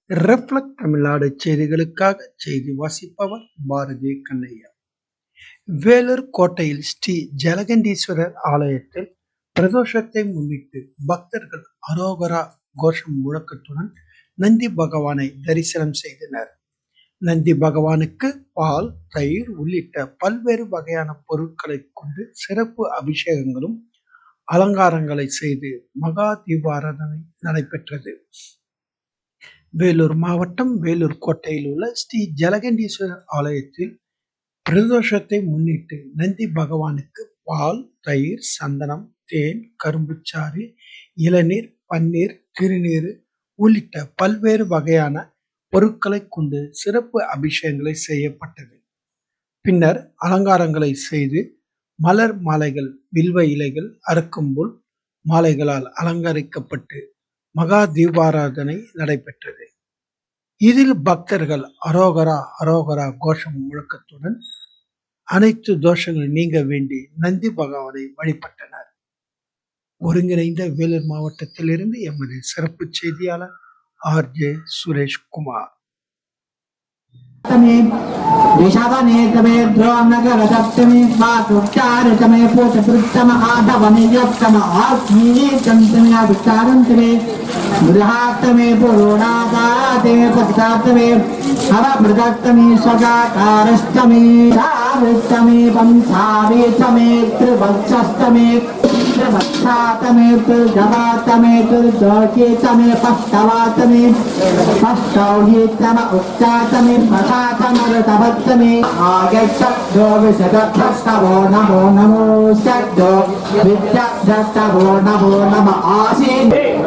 Reflect Tamil Nadu செய்திகளுக்காக செய்தி வாசிப்பவர் பாரதி கண்ணையா. வேலூர் கோட்டையில் ஸ்ரீ ஜலகண்டீஸ்வரர் ஆலயத்தில் பிரதோஷத்தை முன்னிட்டு பக்தர்கள் அரோகரா கோஷம் முழக்கத்துடன் நந்தி பகவானை தரிசனம் செய்தனர். நந்தி பகவானுக்கு பால், தயிர் உள்ளிட்ட பல்வேறு வகையான பொருட்களை கொண்டு சிறப்பு அபிஷேகங்களும் அலங்காரங்களை செய்து மகா தீபாராதனை நடைபெற்றது. வேலூர் மாவட்டம் வேலூர் கோட்டையில் உள்ள ஸ்ரீ ஜலகண்டீஸ்வரர் ஆலயத்தில் பிரதோஷத்தை முன்னிட்டு நந்தி பகவானுக்கு பால், தயிர், சந்தனம், தேன், கரும்புச்சாறு, இளநீர், பன்னீர், திருநீர் உள்ளிட்ட பல்வேறு வகையான பொருட்களை கொண்டு சிறப்பு அபிஷேகங்களை செய்யப்பட்டது. பின்னர் அலங்காரங்களை செய்து மலர் மாலைகள், வில்வ இலைகள், அருக்கம்புல் மாலைகளால் அலங்கரிக்கப்பட்டு மகா தீபாராதனை நடைபெற்றது. இதில் பக்தர்கள் அரோகரா அரோகரா கோஷம் முழக்கத்துடன் அனைத்து தோஷங்கள் நீங்க வேண்டி நந்தி பகவானை வழிபட்டனர். ஒருங்கிணைந்த வேலூர் மாவட்டத்திலிருந்து எமது சிறப்பு செய்தியாளர் ஆர்.ஜே. சுரேஷ்குமார். मृहात्तमे पुरोणादाते पतितात्तमे हवमृतत्तमे स्वगाकारस्तमे सावित्तमे पंसावित्तमे त्रिवत्सस्तमे त्रिवत्सातमे त्रिजवातमे त्रिदोषितमे पष्टवातमे पष्टौहीतम उक्तातमे पठातमरुतवत्तमे आगच्छो विशदभ्रष्टवो नमो नमो सद्दो विद्याभ्रष्टवो नमो नम आसीन् देव